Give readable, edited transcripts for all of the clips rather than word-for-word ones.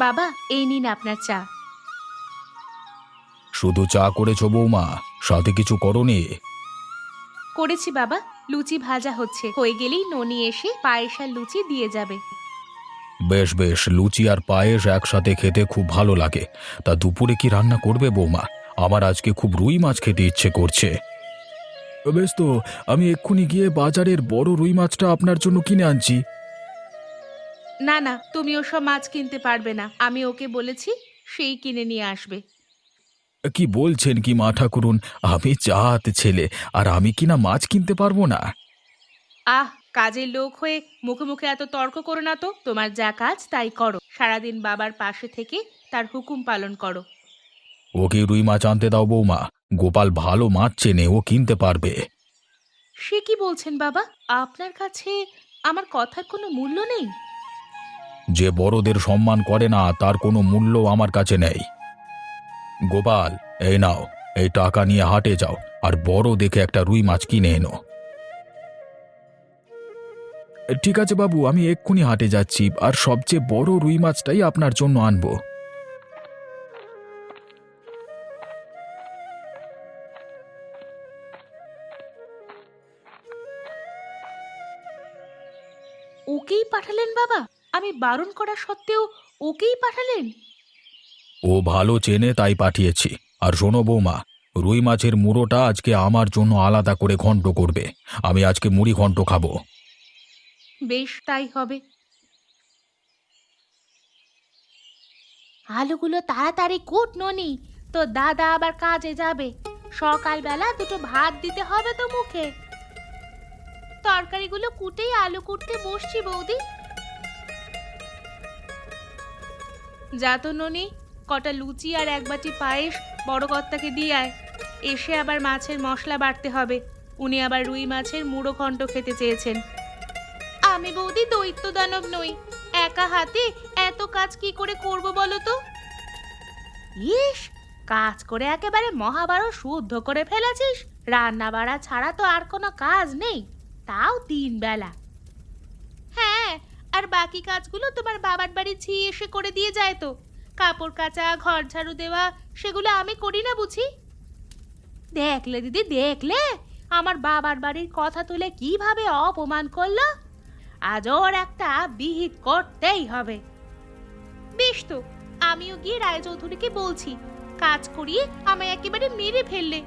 বাবা, এই নিন আপনার চা। শুধু চা করেছো বৌমা? সাথে কিছু করনি? করেছি বাবা, লুচি ভাজা হচ্ছে, হয়ে গেলেই ননি এসে পায়েস আর লুচি দিয়ে যাবে। বেশ বেশ, লুচি আর পায়েস একসাথে খেতে খুব ভালো লাগে। তা দুপুরে কি রান্না করবে বৌমা? আমার আজকে খুব রুই মাছ খেতে ইচ্ছে করছে। বেশ তো, আমি এক্ষুনি গিয়ে বাজারের বড় রুই মাছটা আপনার জন্য কিনে আনছি। না না, তুমি ওসব মাছ কিনতে পারবে না, আমি ওকে বলেছি, সেই কিনে নিয়ে আসবে। কি বলছেন কি মা ঠাকুরুন? আমি জাত ছেলে, আর আমি কিনা মাছ কিনতে পারবো না? আহ, কাজের লোক হয়ে মুখে মুখে এত তর্ক করো না তো। তোমার যা কাজ তাই করো, সারাদিন বাবার পাশে থেকে তার হুকুম পালন করো। ওকে রুই মাছ আনতে দাও বৌমা। গোপাল ভালো মাছ চেনে, ও কিনতে পারবে। সে কি বলছেন বাবা? আপনার কাছে আমার কথার কোনো মূল্য নেই? যে বড়দের সম্মান করে না তার কোনো মূল্য আমার কাছে নেই। গোপাল, এই নাও, এই টাকা নিয়ে হাটে যাও, আর বড় দেখে একটা রুই মাছ কিনে এনো। ঠিক আছে বাবু, আমি এক্ষুনি হাটে যাচ্ছি, আর সবচেয়ে বড় রুই মাছটাই আপনার জন্য আনবো। ওকেই পাঠালেন বাবা? আমি বারণ করা সত্ত্বেও ওকেই পাঠালেন? ও ভালো চেনে তাই পাঠিয়েছি। আর শোনো বৌমা, রুই মাছের মুড়োটা আজকে আমার জন্য আলাদা করে ঘন্ট করবে। আমি আজকে মুড়ি ঘন্ট খাবো। বেশ, তাই হবে। আলুগুলো তাড়াতাড়ি কুট ননি, তো দাদা আবার কাজে যাবে। সকালবেলা দুটো ভাত দিতে হবে তো মুখে। তরকারিগুলো কুটেই আলু কুটতে বসছি বৌদি। যা তো ননি, কটা লুচি আর এক বাটি পায়েস বড় কর্তাকে দিয়ে আয়। এসে আবার মাছের মশলা বাটতে হবে, উনি আবার রুই মাছের মুড়ো ঘন্ট খেতে চেয়েছেন। আমি বৌদি দৈত্য দানব নই, একা হাতে এত কাজ কি করে করব বলো তো? ইস, কাজ করে একেবারে মহাভারত শুদ্ধ করে ফেলেছিস। রান্না বাড়া ছাড়া তো আর কোনো কাজ নেই, তাও 3 বেলা। হ্যাঁ, আর বাকি কাজগুলো তোমার বাবার বাড়ি ঝি এসে করে দিয়ে যায় তো। কাপড় কাচা, ঘর ঝাড়ু দেওয়া, সেগুলো আমি করি না বুঝি? দেখলে দিদি, দেখলে আমার বাবার বাড়ির কথা তুলে কিভাবে অপমান করলো। আজ ওর একটা বিহিত করতেই হবে। বেশ তো, আমিও গিয়ে রায়চৌধুরীকে বলছি, কাজ করিয়ে আমায় একেবারে মেরে ফেললে।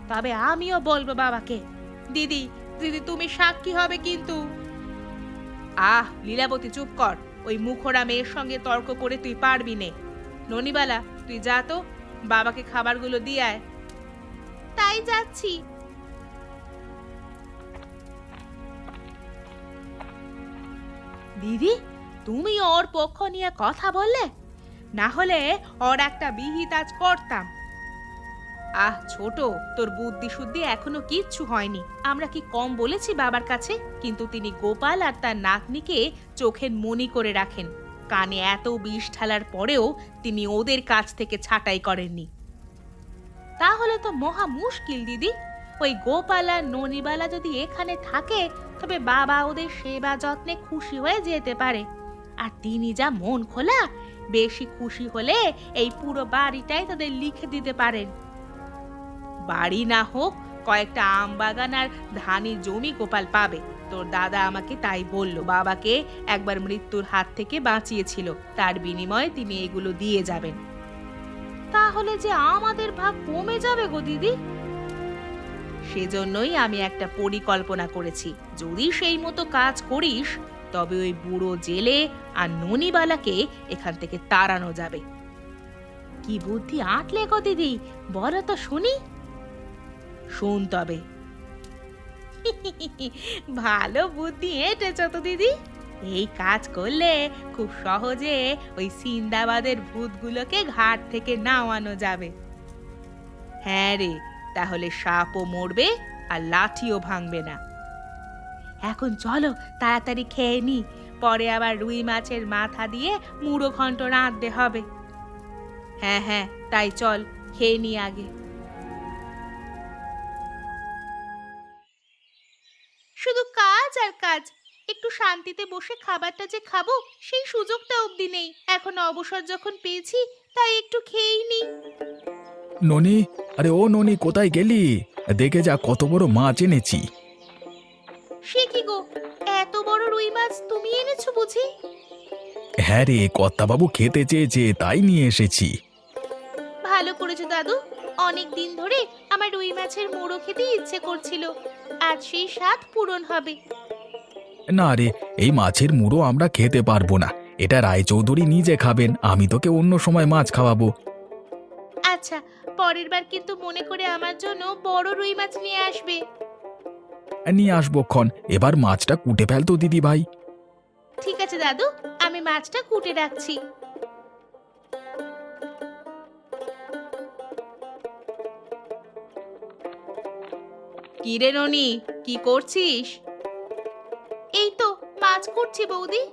তবে আমিও বলবো বাবাকে। দিদি, দিদি তুমি সাক্ষী হবে কিন্তু। আহ লীলাবতী, চুপ কর। ওই মুখোরা মেয়ের সঙ্গে তর্ক করে তুই পারবি নে। ননিবালা, তুই যা তো, বাবাকে খাবারগুলো দিয়ে আয়। তাই যাচ্ছি। দিদি, তুমি ওর পক্ষ নিয়ে কথা বললে, না হলে ওর একটা বিহিত আজ করতাম। আহ ছোট, তোর বুদ্ধি শুদ্ধি এখনো কিচ্ছু হয়নি। আমরা কি কম বলেছি বাবার কাছে? কিন্তু তিনি গোপাল আর তার নাতনিকে চোখের মনি করে রাখেন। কানে এত বিষ ঢালার পরেও তিনি ওদের কাছ থেকে ছাঁটাই করেননি। তাহলে তো মহা মুশকিল দিদি। ওই গোপাল আর ননিবালা যদি এখানে থাকে, তবে বাবা ওদের সেবা যত্নে খুশি হয়ে যেতে পারে। আর তিনি যা মন খোলা, বেশি খুশি হলে এই পুরো বাড়িটাই তাদের লিখে দিতে পারেন। বাড়ি না হোক, কয়েকটা আম বাগান আর ধানি জমি গোপাল পাবে। তোর দাদা আমাকে তাই বলল, বাবাকে একবার মৃত্যুর হাত থেকে বাঁচিয়েছিল, তার বিনিময়ে তিনি এগুলো দিয়ে যাবেন। তাহলে যে আমাদের ভাগ কমে যাবে গো দিদি। সেজন্যই আমি একটা পরিকল্পনা করেছি, যদি সেই মতো কাজ করিস, তবে ওই বুড়ো জেলে আর ননিবালাকে এখান থেকে তাড়ানো যাবে। কি বুদ্ধি আঁটলে গো দিদি, বলো তো শুনি। শোন তবে। ভালো বুদ্ধি এঁটেছ তো দিদি। এই কাজ করলে খুব সহজে ওই সিন্দাবাদের ভূতগুলোকে ঘাট থেকে নামানো যাবে। হ্যাঁ রে, তাহলে সাপও মরবে আর লাঠিও ভাঙবে না। এখন চলো তাড়াতাড়ি খেয়ে নি, পরে আবার রুই মাছের মাথা দিয়ে মুড়ো ঘন্ট রাঁধতে হবে। হ্যাঁ হ্যাঁ, তাই চল, খেয়ে নি আগে। শুধু কাজ আর কাজ, একটু শান্তিতে বসে খাবারটা যে খাবো সেই সুযোগটা অবধি নেই। এখন অবসর যখন পেয়েছি তাই একটু খেয়েই নি। ননি, আরে ও ননি, কোথায় গেলি? দেখে যা কত বড় মাছ এনেছি। সে কি গো, এত বড় রুই মাছ তুমি এনেছো বুঝি? হ্যাঁ রে, কর্তাবাবু খেতে চেয়েছে তাই নিয়ে এসেছি। ভালো করেছো দাদু। অনেক দিন ধরে আমার রুই মাছের মোড়ো খেতে ইচ্ছে করছিল, আজ সেই স্বাদ পূরণ হবে। না রে, এই মাছের মুড়ো আমরা খেতে পারবো না। এটা রায়চৌধুরী নিজে খাবেন, আমি তোকে অন্য সময় মাছ খাওয়াবো। আচ্ছা, পরের বার কিন্তু মনে করে আমার জন্য বড় রুই মাছ নিয়ে আসবে। নিয়ে আসবো ক্ষণ, এবার মাছটা কুটে ফেলতো দিদি ভাই। ঠিক আছে দাদু, আমি মাছটা কুটে রাখছি। কি রে ননি, কি করছিস? এই তো মাছ কুটছি বৌদি।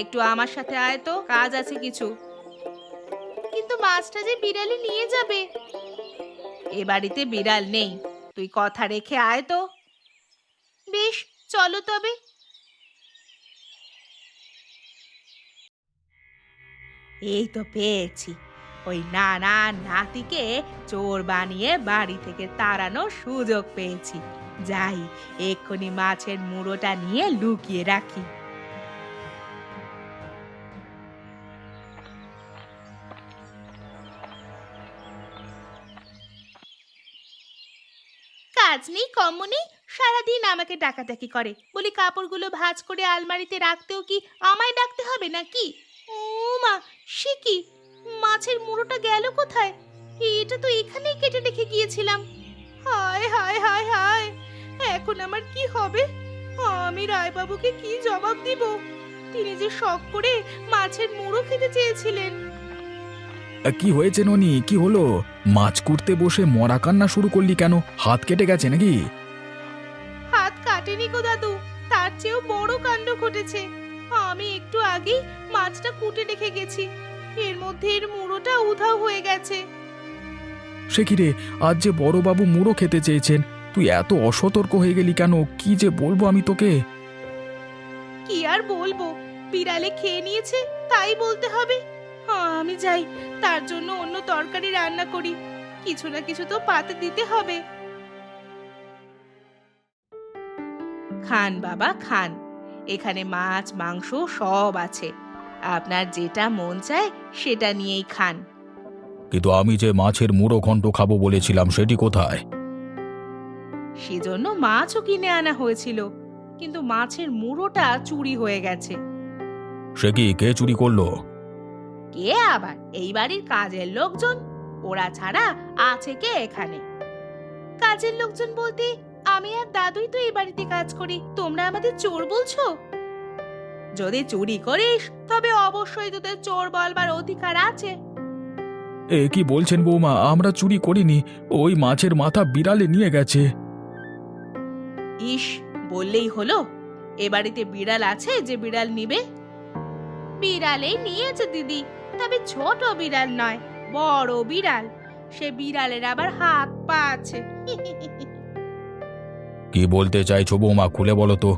একটু আমার সাথে আয় তো, কাজ আছে কিছু। কিন্তু মাছটা যে বিড়ালে নিয়ে যাবে। এ বাড়িতে বিড়াল নেই, তুই কথা রেখে আয় তো। বেশ, চলো তবে। এই তো পেয়েছি, ওই নানা নাতিকে চোর বানিয়ে বাড়ি থেকে তাড়ানোর সুযোগ পেয়েছি। যাই, এক্ষুনি মাছের মুড়োটা নিয়ে লুকিয়ে রাখি। কাজ নেই কম্ম নেই, সারাদিন আমাকে ডাকাডাকি করে। বলি কাপড়গুলো ভাঁজ করে আলমারিতে রাখতেও কি আমায় ডাকতে হবে নাকি? ও মা, সে কি, মাছের মুড়োটা গেল কোথায়? এটা তো এখানেই কেটে রেখে গিয়েছিলাম। হায় হায় হায় হায়, এখন আমার কি হবে? আমি রায়বাবুকে কি জবাব দিব? তিনি যে শখ করে মাছের মুড়ো খেতে চেয়েছিলেন। কি হয়েছে ননি, কি হলো? মাছ কুটতে বসে মরা কান্না শুরু করলি কেন? হাত কেটে গেছে নাকি? হাত কাটেনি গো দাদু, তার চেয়েও বড় কাণ্ড ঘটেছে। আমি একটু আগেই মাছটা কুটে রেখে গেছি, এর মধ্যে এর মুড়োটা উধাও হয়ে গেছে। সে কি রে, আজ যে বড়বাবু মুড়ো খেতে চেয়েছেন, তুই এত অসতর্ক হয়ে গেলি কেন? কি যে বলবো আমি তোকে। কি আর বলবো, বিড়ালে খেয়ে নিয়েছে তাই বলতে হবে। আমি যাই, তার জন্য অন্য তরকারি রান্না করি। কিছু না কিছু তো পাতে দিতে হবে। খান বাবা খান, এখানে মাছ মাংস সব আছে। আপনার যেটা মন চায় সেটা নিয়েই খান। কিন্তু আমি যে মাছের মুড়ো ঘন্ট খাবো বলেছিলাম, সেটি কোথায়? সেজন্য মাছও কিনে আনা হয়েছিল, কিন্তু মাছের মুড়োটা চুরি হয়ে গেছে। সে কি, কে চুরি করলো? কে আবার? এই বাড়ির কাজের লোকজন, ওরা ছাড়া আছে কে এখানে? কাজের লোকজন বলতে আমি আর দাদুই তো এই বাড়িতে কাজ করি, তোমরা আমাদের চোর বলছো? যদি চুরি করিস তবে অবশ্যই তোদের চোর বলবার অধিকার আছে। এ কি বলছেন বৌমা, আমরা চুরি করিনি, ওই মাছের মাথা বিড়ালে নিয়ে গেছে। ইস, বললেই হলো। এ বাড়িতে বিড়াল আছে যে বিড়াল নিবে? বিড়ালেই নিয়েছে দিদি, তবে ছোট বিড়াল নয়, বড় বিড়াল। সে বিড়ালের আবার হাত পা আছে। কি বলতে চাইছো বৌমা, খুলে বলো তো।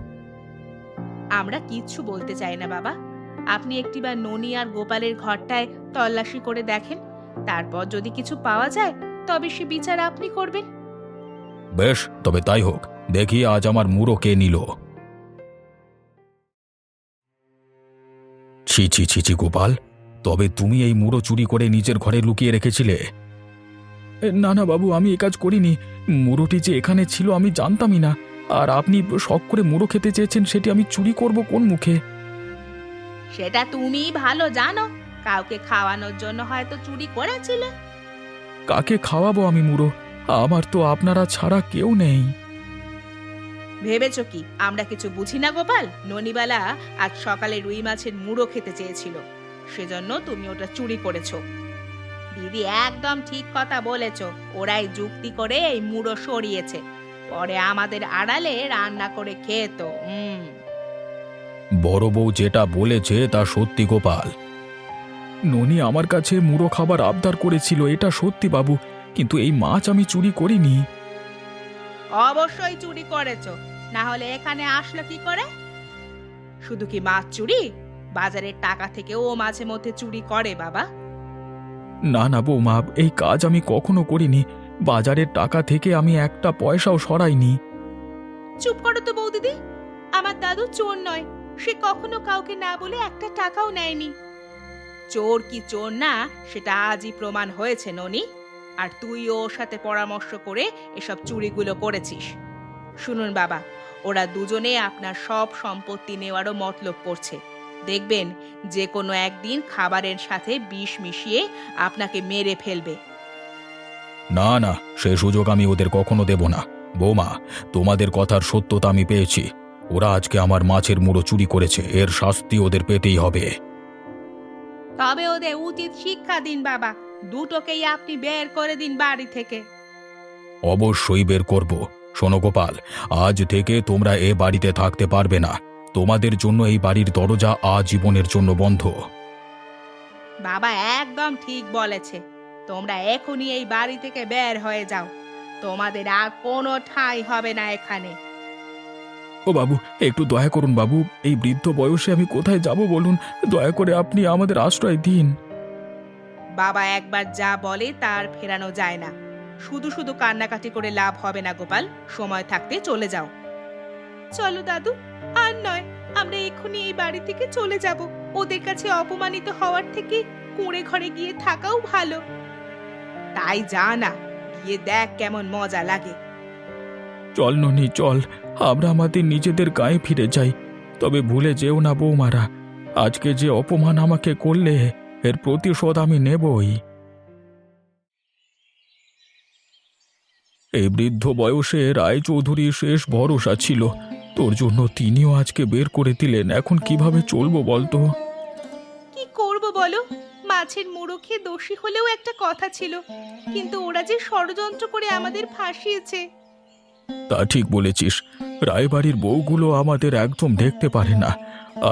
আমরা কিচ্ছু বলতে চাই না বাবা, আপনি একটিবার ননি আর গোপালের ঘরটায় তল্লাশি করে দেখেন, তারপর যদি কিছু পাওয়া যায় তবে সে বিচার আপনি করবেন। বেশ, তবে তাই হোক, দেখি আজ আমার মুড়ো কে নিল। ছি ছি ছি ছি গোপাল, তবে তুমি এই মুড়ো চুরি করে নিজের ঘরে লুকিয়ে রেখেছিলে? না না বাবু, আমি এ কাজ করিনি। মুড়োটি যে এখানে ছিল আমি জানতামই না। আর আপনি শখ করে মুড়ো খেতে চেয়েছেন, সেটি আমি চুরি করব কোন মুখে? সেটা তুমি ভালো জানো, কাউকে খাওয়ানোর জন্য হয়তো চুরি করেছিলে। কাকে খাওয়াবো আমি মুড়ো? আমার তো আপনারা ছাড়া কেউ নেই। ভেবেছো কি আমরা কিছু বুঝি না গোপাল? ননিবালা আজ সকালে রুই মাছের মুড়ো খেতে চেয়েছিল, সেজন্য তুমি ওটা চুরি করেছো। দিদি একদম ঠিক কথা বলেছো, ওরাই যুক্তি করে এই মুড়ো সরিয়েছে, পরে আমাদের আড়ালে রান্না করে খেত। বড় বউ যেটা বলেছে তা সত্যি গোপাল। ননি আমার কাছে মুড়ো খাবার আবদার করেছিল, এটা সত্যি বাবু, কিন্তু এই মাছ আমি চুরি করিনি। অবশ্যই চুরি করেছো, না হলে এখানে আসলো কি করে? শুধু কি মাছ চুরি, বাজারের টাকা থেকেও ও মাঝে মধ্যে চুরি করে বাবা। না না বৌমা, এই কাজ আমি কখনো করিনি। বাজারের টাকা থেকে আমি একটা পয়সাও সরাইনি। চুপ করো তো বৌদিদি, আমার দাদু চোর নয়, সে কখনো কাউকে না বলে একটা টাকাও নেয়নি। চোর কি চোর না সেটা আজই প্রমাণ হয়েছে ননি, আর তুই ওর সাথে পরামর্শ করে এসব চুরিগুলো করেছিস। শুনুন বাবা, ওরা দুজনে আপনার সব সম্পত্তি নেওয়ারও মতলব করছে। দেখবেন যে কোনো একদিন খাবারের সাথে বিষ মিশিয়ে আপনাকে মেরে ফেলবে। না না, সে সুযোগ আমি ওদের কখনো দেব না। বৌমা, তোমাদের কথার সত্যতা আমি পেয়েছি। ওরা আজকে আমার মাছের মুড়ো চুরি করেছে, এর শাস্তি ওদের পেতেই হবে। তবে ওদের উচিত শিক্ষা দিন বাবা, দুটোকেই আপনি বের করে দিন বাড়ি থেকে। অবশ্যই বের করব। শোনো গোপাল, আজ থেকে তোমরা এ বাড়িতে থাকতে পারবে না। তোমাদের জন্য এই বাড়ির দরজা আজীবনের জন্য বন্ধ। বাবা একদম ঠিক বলেছে, তোমরা এখনই এই বাড়ি থেকে বের হয়ে যাও, তোমাদের আর কোনো ঠাঁই হবে না এখানে। ও বাবু, একটু দয়া করুন বাবু, এই বৃদ্ধ বয়সে আমি কোথায় যাব বলুন? দয়া করে আপনি আমাদের আশ্রয় দিন। বাবা একবার যা বলে তার ফেরানো যায় না, শুধু শুধু কান্নাকাটি করে লাভ হবে না গোপাল, সময় থাকতে চলে যাও। চলো দাদু, আর নয়, আমরা এক্ষুনি এই বাড়ি থেকে চলে যাব। ওদের কাছে অপমানিত হওয়ার থেকে কুঁড়ে ঘরে গিয়ে থাকাও ভালো। তাই যা না, গিয়ে দেখ কেমন মজা লাগে। চল ননি চল, আমরা আমাদের নিজেদের গায়ে ফিরে যাই। তবে ভুলে যেও না বৌমারা, আজকে যে অপমান আমাকে করলে এর প্রতিশোধ আমি নেবই। এই বৃদ্ধ বয়সে রায়চৌধুরী শেষ ভরসা ছিল, তোর জন্য তিনিও আজকে বের করে দিলেন। এখন কিভাবে চলবো বলতো? কি করব বলো, মাছের মুড়ো খেয়ে দোষী হলেও একটা কথা ছিল, কিন্তু ওরা যে ষড়যন্ত্র করে আমাদের ফাঁসিয়েছে। তা ঠিক বলেছিস, রায়বাড়ির বউগুলো আমাদের একদম দেখতে পারে না।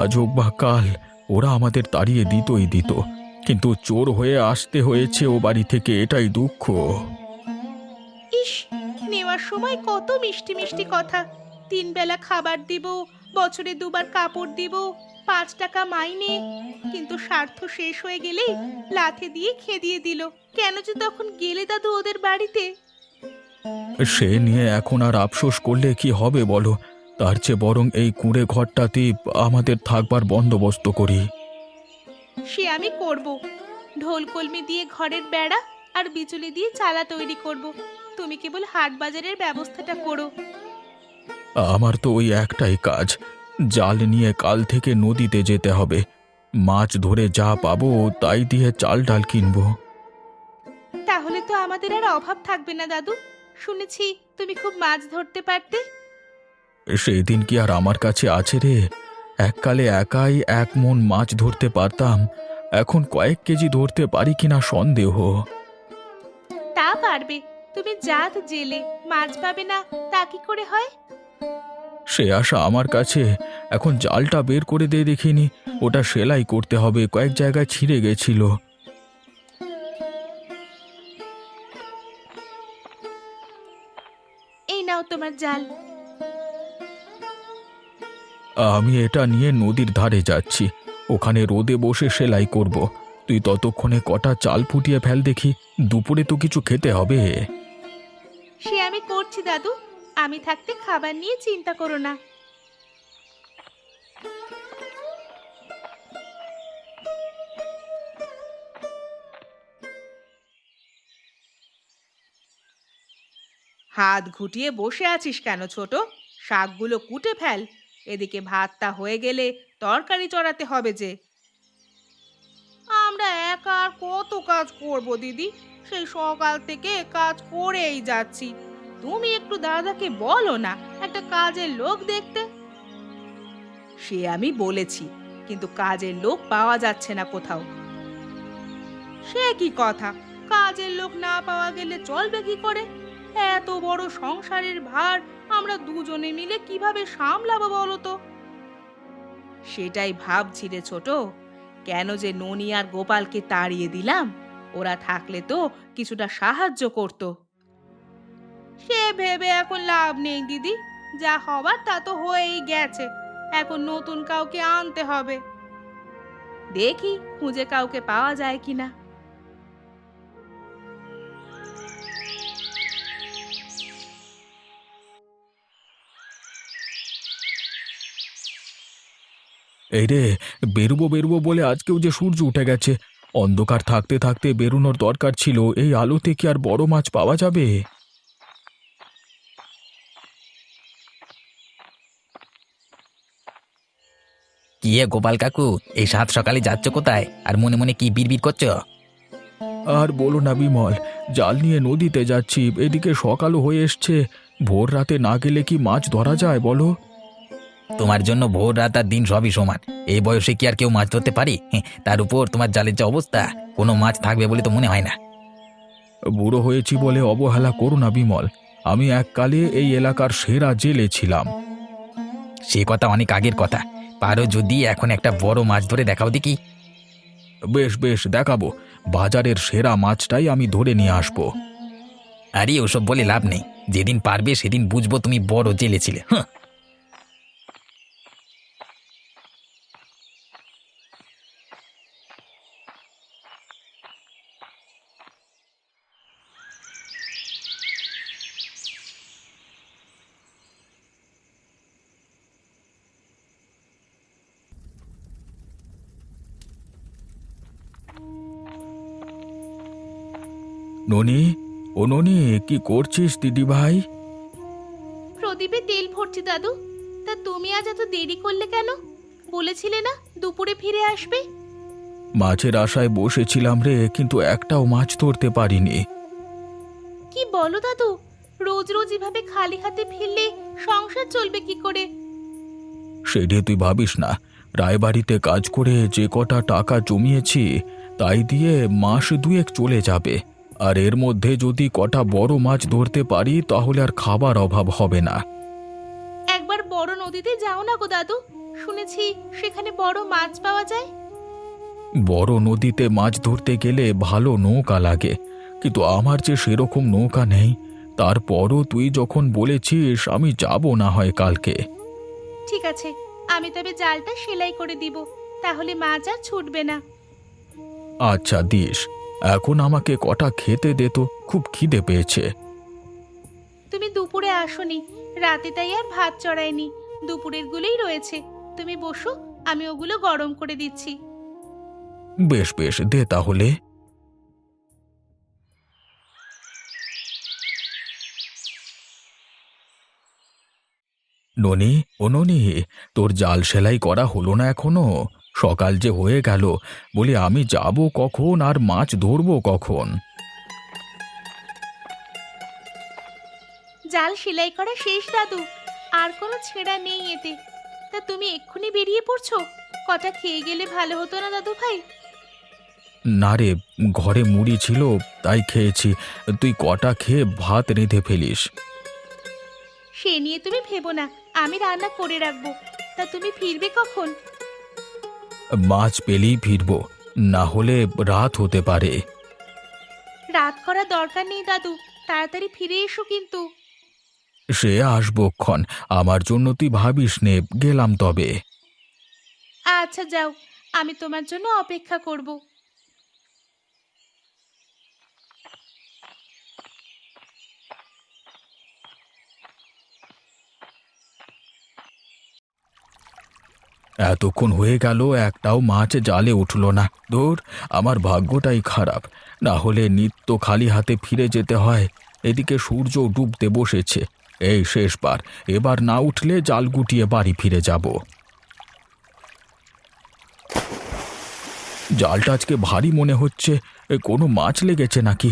আজ হোক বা কাল ওরা আমাদের তাড়িয়ে দিতই দিত, কিন্তু চোর হয়ে আসতে হয়েছে ও বাড়ি থেকে, এটাই দুঃখ। ইস, নেওয়ার সময় কত মিষ্টি মিষ্টি কথা, 3 বেলা খাবার দিব, বছরে 2বার কাপড় দিব, 5 টাকা মাইনে, কিন্তু স্বার্থ শেষ হয়ে গেলেই লাথি দিয়ে খেদিয়ে দিল। কেন যে তখন গেলে দাদু ওদের বাড়িতে? সে নিয়ে এখন আর আফসোস করলে কি হবে বলো? তার চেয়ে বরং এই কুঁড়ে ঘরটাতেই আমাদের থাকবার বন্দোবস্ত করি। সে আমি করব, ঢোল কলমি দিয়ে ঘরের বেড়া আর বিচুলি দিয়ে চালা তৈরি করব। তুমি কেবল হাট বাজারের ব্যবস্থাটা করো। আমার তো ওই একটাই কাজ, জাল নিয়ে কাল থেকে নদীতে যেতে হবে। মাছ ধরে যা পাবো তাই দিয়ে চাল ডাল কিনবো। তাহলে তো আমাদের আর অভাব থাকবে না দাদু, শুনেছি তুমি খুব মাছ ধরতে পারতে। সেই দিন কি আর আমার কাছে আছে রে? এককালে একাই 1 মণ মাছ ধরতে পারতাম, এখন কয়েক কেজি ধরতে পারি কিনা সন্দেহ। তা পারবে, তুমি জাত জেলে, মাছ পাবে না তা কি করে হয়? সে আশা আমার কাছে। এখন জালটা বের করে দে দেখিনি, ওটা সেলাই করতে হবে, কয়েক জায়গায় ছিঁড়ে গেছিল। এই নাও তোমার জাল। আমি এটা নিয়ে নদীর ধারে যাচ্ছি, ওখানে রোদে বসে সেলাই করব। তুই ততক্ষণে কটা চাল ফুটিয়ে ফেল দেখি, দুপুরে তো কিছু খেতে হবে। সে আমি করছি দাদু, আমি থাকতে খাবার নিয়ে চিন্তা করো না। হাত ঘুটিয়ে বসে আছিস কেন ছোট? শাকগুলো কুটে ফেল, এদিকে ভাতটা হয়ে গেলে তরকারি চড়াতে হবে যে। আমরা একা আর কত কাজ করব দিদি, সেই সকাল থেকে কাজ করেই যাচ্ছি। তুমি একটু দাদাকে বলো না একটা কাজের লোক দেখতে। সে আমি বলেছি, কিন্তু কাজের লোক পাওয়া যাচ্ছে না কোথাও। সে কি কথা, কাজের লোক না পাওয়া গেলে চলবে কি করে? এত বড় সংসারের ভার আমরা দুজনে মিলে কিভাবে সামলাবো বলো তো? সেটাই ভাবছি রে ছোট, কেন যে ননি আর গোপালকে তাড়িয়ে দিলাম, ওরা থাকলে তো কিছুটা সাহায্য করত। সে ভেবে এখন লাভ নেই দিদি, যা হবার তা তো হয়েই গেছে। এখন নতুন কাউকে আনতে হবে। দেখি খুঁজে কাউকে পাওয়া যায় কিনা। এই রে, বেরোবো বেরোবো বলে আজকেও যে সূর্য উঠে গেছে। অন্ধকার থাকতে থাকতে বেরোনোর দরকার ছিল, এই আলোতে কি আর বড় মাছ পাওয়া যাবে? কি হে গোপাল কাকু, এই সাত সকালে যাচ্ছ কোথায় আর মনে মনে কি বিড়বিড় করছো? আর বলো না বিমল, জাল নিয়ে নদীতে যাচ্ছি, এদিকে সকালও হয়ে এসছে। ভোর রাতে না গেলে কি মাছ ধরা যায় বলো? তোমার জন্য ভোর রাত আর দিন সবই সমান। এই বয়সে কি আর কেউ মাছ ধরতে পারি? তার উপর তোমার জালের যে অবস্থা, কোনো মাছ থাকবে বলে তো মনে হয় না। বুড়ো হয়েছি বলে অবহেলা করো না বিমল। আমি এককালে এই এলাকার সেরা জেলে ছিলাম। সে কথা অনেক আগের কথা। পারো যদি এখন একটা বড় মাছ ধরে দেখাও দেখি। বেশ বেশ, দেখাবো। বাজারের সেরা মাছটাই আমি ধরে নিয়ে আসবো। আরে ওসব বলে লাভ নেই, যেদিন পারবে সেদিন বুঝবো তুমি বড় জেলে ছিলে। হ্যাঁ। ননি, ও ননি, কি করছিস দিদি ভাই? প্রদীপে তেল ভরছি দাদু। তা তুমি আজ এত দেরি করলে কেন? বলেছিলে না দুপুরে ফিরে আসবে। মাছের আশায় বসেছিলাম রে, কিন্তু একটাও মাছ ধরতে পারিনি। কি বলো দাদু? রোজ রোজ এভাবে খালি হাতে ফিরলে সংসার চলবে কি করে? সেটা তুই ভাবিস না। রায়বাড়িতে কাজ করে যে কটা টাকা জমিয়েছি, তাই দিয়ে মাস দুয়েক চলে যাবে। আর এর মধ্যে যদি কটা বড় মাছ ধরতে পারি তাহলে আর খাবার অভাব হবে না। একবার বড় নদীতে যাও না গো দাদু, শুনেছি সেখানে বড় মাছ পাওয়া যায়। বড় নদীতে মাছ ধরতে গেলে ভালো নৌকা লাগে, কিন্তু আমার যে সেরকম নৌকা নেই। তারপরও তুই যখন বলেছিস, আমি যাব না হয় কালকে। ঠিক আছে, আমি তবে জালটা সেলাই করে দিব, তাহলে মাছ আর ছুটবে না। আচ্ছা দিস। এখন আমাকে কটা খেতে দে তো, খুব খিদে পেয়েছে। তুমি দুপুরে আসোনি, রাতে তাই আর ভাত চড়াইনি। দুপুরের গুলোই রয়েছে, তুমি বসো, আমি ওগুলো গরম করে দিচ্ছি। বেশ বেশ, দে তাহলে। ননি, ও ননি, তোর জাল সেলাই করা হলো না এখনো? সকাল যে হয়ে গেল, বলি আমি যাব কখন আর মাছ ধরবো কখন? জাল সেলাই করা শেষ দাদু, আর কোনো ছেঁড়া নেই এতে। তা তুমি এক্ষুনি বেরিয়ে পড়ছো? কটা খেয়ে গেলে ভালো হতো না দাদু ভাই? না রে, ঘরে মুড়ি ছিল তাই খেয়েছি। তুই কটা খেয়ে ভাত রেঁধে ফেলিস। সে নিয়ে তুমি ভেবো না, আমি রান্না করে রাখবো। তা তুমি ফিরবে কখন? মাছ পেলেই ফিরবো, না হলে রাত হতে পারে। রাত করা দরকার নেই দাদু, তাড়াতাড়ি ফিরে এসো কিন্তু। সে আসবক্ষণ, আমার জন্য তুই ভাবিস নে, গেলাম তবে। আচ্ছা যাও, আমি তোমার জন্য অপেক্ষা করব। এতক্ষণ হয়ে গেল, একটাও মাছ জালে উঠল না। ধুর, আমার ভাগ্যটাই খারাপ। না হলে নিত্য খালি হাতে ফিরে যেতে হয়। এদিকে সূর্য ডুবতে বসেছে। এই শেষবার, এবার না উঠলে জাল গুটিয়ে বাড়ি ফিরে যাব। জালটা আজকে ভারী মনে হচ্ছে। কোনো মাছ লেগেছে নাকি?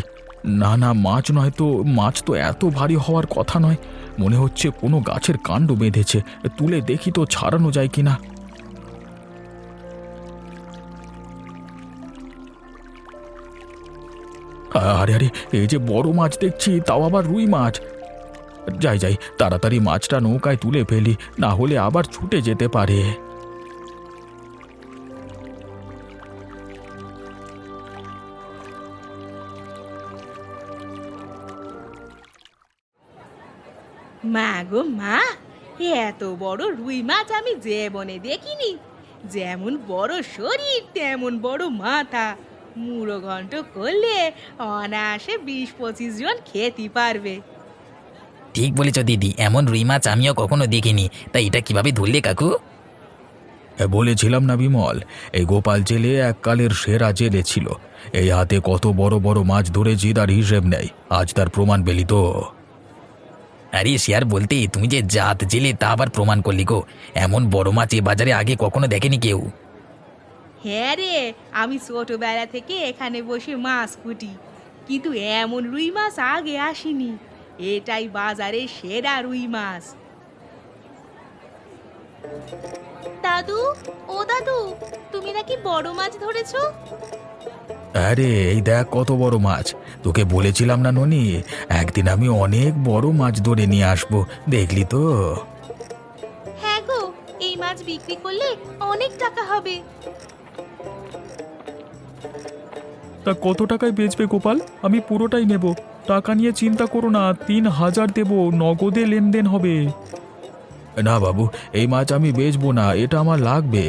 না না, মাছ নয় তো। মাছ তো এত ভারী হওয়ার কথা নয়। মনে হচ্ছে কোনো গাছের কাণ্ড বেঁধেছে। তুলে দেখি তো ছাড়ানো যায় কিনা। আরে আরে, এই যে বড় মাছ দেখছি, তাও আবার রুই মাছ। যাই যাই, তাড়াতাড়ি মাছটা নৌকায় তুলে ফেলি, না হলে আবার ছুটে যেতে পারে। মা গো মা, এত বড় রুই মাছ আমি জীবনে দেখিনি। যেমন বড় শরীর তেমন বড় মাথা। মুড়ো ঘন্ট করলে অনায়াসে 20-25 জন খেতে পারবে। ঠিক বলেছ দিদি, এমন রুই মাছ আমিও কখনো দেখিনি। তা এটা কিভাবে ধরলে কাকু? বলেছিলাম না বিমল, এই গোপাল জেলে এককালের সেরা জেলে ছিল। এই হাতে কত বড় বড় মাছ ধরেছি তার হিসেব নেই। আজ তার প্রমাণ পেলি তো। আরে সে আর বলতে, তুমি যে জাত জেলে তা আবার প্রমাণ করলি গো। এমন বড় মাছ এ বাজারে আগে কখনো দেখেনি কেউ। হ্যাঁ রে, আমি ছোটবেলা থেকে এখানে বসে মাছ কুটি, কিন্তু এমন রুই মাছ আগে আসেনি। এটাই বাজারে সেরা রুই মাছ। দাদু, ও দাদু, তুমি নাকি বড় মাছ ধরেছো? আরে এই দেখ কত বড় মাছ। তোকে বলেছিলাম না ননি, একদিন আমি অনেক বড় মাছ ধরে নিয়ে আসবো, দেখলি তো। হ্যাঁ গো, এই মাছ বিক্রি করলে অনেক টাকা হবে। তা কত টাকায় বেচবে গোপাল? আমি পুরোটাই নেব। টাকা নিয়ে চিন্তা করো না, 3000 দেব, নগদে লেনদেন হবে। না বাবু, এই মাছ আমি বেচবো না, এটা আমার লাগবে।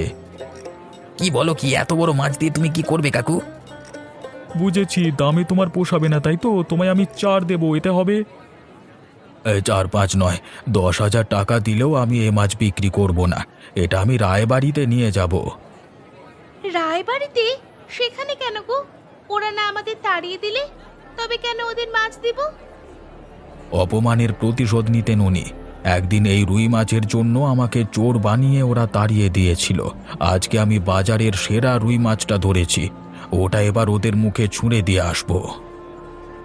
কি বলো কি, এত বড় মাছ দিয়ে তুমি কি করবে কাকু? বুঝেছি, দামে তোমার পোষাবে না তাই তো, তোমায় আমি 4 দেব, এতে হবে? 4-5 নয়, 10,000 টাকা দিলেও আমি এ মাছ বিক্রি করব না। এটা আমি রায়বাড়িতে নিয়ে যাব। রায়বাড়িতে? সেখানে কেন গো? ওরা না আমাদের তাড়িয়ে দিলে? তবে কেন ওদের মাছ দিব? অপমানের প্রতিশোধ নিতেন উনি। একদিন এই রুই মাছের জন্য আমাকে চোর বানিয়ে ওরা তাড়িয়ে দিয়েছিল। আজকে আমি বাজারের সেরা রুই মাছটা ধরেছি, ওটা এবার ওদের মুখে ছুঁড়ে দিয়ে আসবো।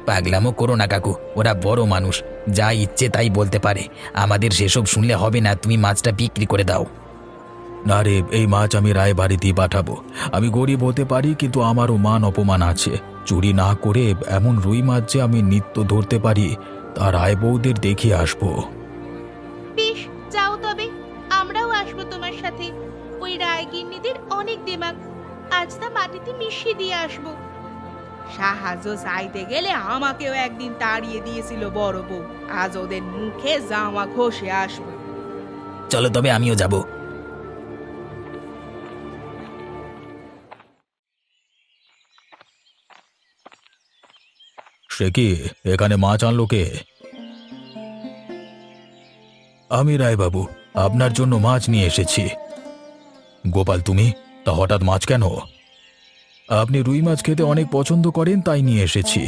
পাগলামো করো না কাকু, ওরা বড় মানুষ, যা ইচ্ছে তাই বলতে পারে। আমাদের সেসব শুনলে হবে না, তুমি মাছটা বিক্রি করে দাও। না রে, এই মাছ আমি রায়বাড়িতেই পাঠাবো। আমি গরিব হতে পারি, কিন্তু আমারও মান অপমান আছে। চুরি না করে এমন রুই মাছ যে আমি নিত্য ধরতে পারি, তা রায়বৌদের দেখিয়ে আসবো। বেশ, যাও তবে, আমরাও আসবো তোমার সাথে। ওই রায়গিন্নিদের অনেক দেমাগ, আজ তা মাটিতে মিশিয়ে দিয়ে আসবো। সাহায্য চাইতে গেলে আমাকেও একদিন তাড়িয়ে দিয়েছিল বড় বউ। আজ ওদের মুখে জামা ঘষে আসবো। চলো তবে, আমিও যাব। সে কি, এখানে মাছ আনলো কে? আমি রায়বাবু, আপনার জন্য মাছ নিয়ে এসেছি। গোপাল তুমি? তা হঠাৎ মাছ কেন? আপনি রুই মাছ খেতে অনেক পছন্দ করেন, তাই নিয়ে এসেছি।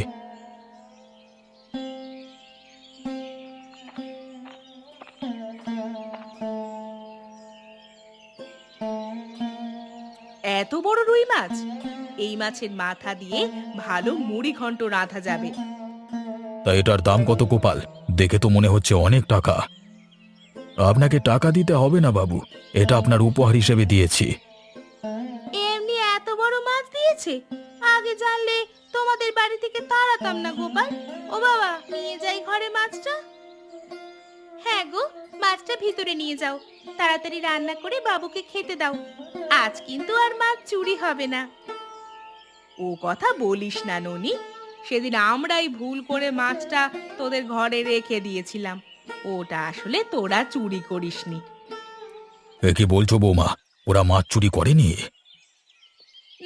এত বড় রুই মাছ? এই মাছের মাথা দিয়ে ভালো মুড়ি ঘন্ট রাঁধা যাবে। তা এটার দাম কত গোপাল? দেখে তো মনে হচ্ছে অনেক টাকা। আপনাকে টাকা দিতে হবে না বাবু, এটা আপনার উপহার হিসেবে দিয়েছি। এমনি এত বড় মাছ দিয়েছে? আগে জানলে তোমাদের বাড়ি থেকে তাড়াতাম না গোপাল। ও বাবা, নিয়ে যাই ঘরে মাছটা। হ্যাঁ গো, মাছটা ভিতরে নিয়ে যাও, তাড়াতাড়ি রান্না করে বাবুকে খেতে দাও। আজ কিন্তু আর মাছ চুরি হবে না। ও কথা বলিস না ননি, সেদিন আমরাই ভুল করে মাছটা তোদের ঘরে রেখে দিয়েছিলাম। ওটা আসলে তোরা চুরি করিসনি। এ কি বলছো বৌমা, ওরা মাছ চুরি করেনি?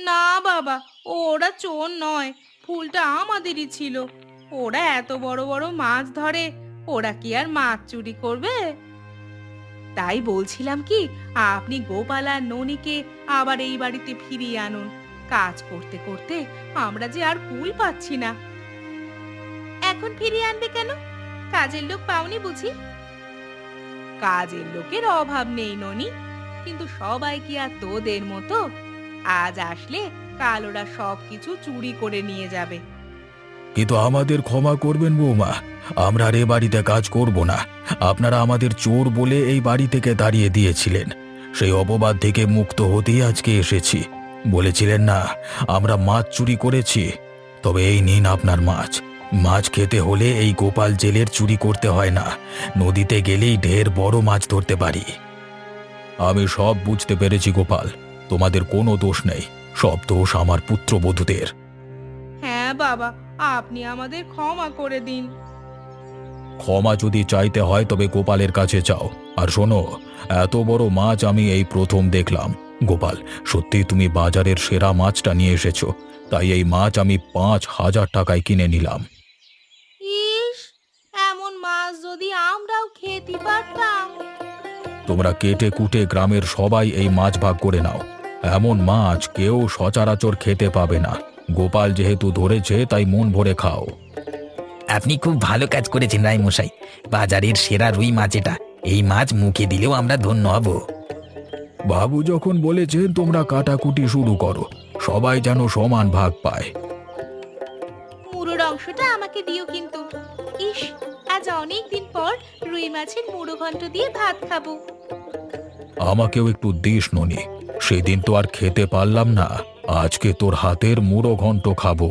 না বাবা, ওরা চোর নয়, ভুলটা আমাদেরই ছিল। ওরা এত বড় বড় মাছ ধরে, ওরা কি আর মাছ চুরি করবে? তাই বলছিলাম কি, আপনি গোপাল আর ননিকে আবার এই বাড়িতে ফিরিয়ে আনুন। কাজ করতে করতে আমরা যে আর কুল পাচ্ছি না। এখন ফিরিয়ে আনবে কেন? কাজের লোক পাওনি বুঝি? কাজের লোকের অভাব নেই ননি, কিন্তু সবাই কি আর তোদের মতো? আজ আসলে কাল ওরা সবকিছু চুরি করে নিয়ে যাবে। কিন্তু আমাদের ক্ষমা করবেন বৌমা, আমরা আর এ বাড়িতে কাজ করব না। আপনারা আমাদের চোর বলে এই বাড়ি থেকে তাড়িয়ে দিয়েছিলেন, সেই অপবাদ থেকে মুক্ত হতেই আজকে এসেছি। বলেছিলেন না আমরা মাছ চুরি করেছি? তবে এই নিন আপনার মাছ। মাছ খেতে হলে এই গোপাল জেলের চুরি করতে হয় না, নদীতে গেলেই ঢের বড় মাছ ধরতে পারি। আমি সব বুঝতে পেরেছি গোপাল, তোমাদের কোনো দোষ নেই, সব দোষ আমার পুত্রবধূদের। হ্যাঁ বাবা, আপনি আমাদের ক্ষমা করে দিন। ক্ষমা যদি চাইতে হয় তবে গোপালের কাছে চাও। আর শোনো, এত বড় মাছ আমি এই প্রথম দেখলাম। গোপাল, সত্যি তুমি বাজারের সেরা মাছটা নিয়ে এসেছো, তাই এই মাছ আমি 5,000 টাকায় কিনে নিলাম। ইস, এমন মাছ যদি আমরাও খেতে পারতাম। তোমরা কেটে কুটে গ্রামের সবাই এই মাছ ভাগ করে নাও। এমন মাছ কেউ সচরাচর খেতে পাবে না। গোপাল যেহেতু ধরেছে তাই মন ভরে খাও। আপনি খুব ভালো কাজ করেছেন রায়মশাই। বাজারের সেরা রুই মাছ এটা। এই মাছ মুখে দিলেও আমরা ধন্য হব। বাবু যখন বলেছেন তোমরা কাটাকুটি শুরু করো, সবাই যেন সমান ভাগ পায়। মুড়োর অংশটা আমাকে দিও কিন্তু। ইস, আজ অনেক দিন পর রুই মাছের মুড়ো ঘন্ট দিয়ে ভাত খাবো। আমাকেও একটু দিস ননি, সেদিন তো আর খেতে পারলাম না, আজকে তোর হাতের মুড়ো ঘন্ট খাবো।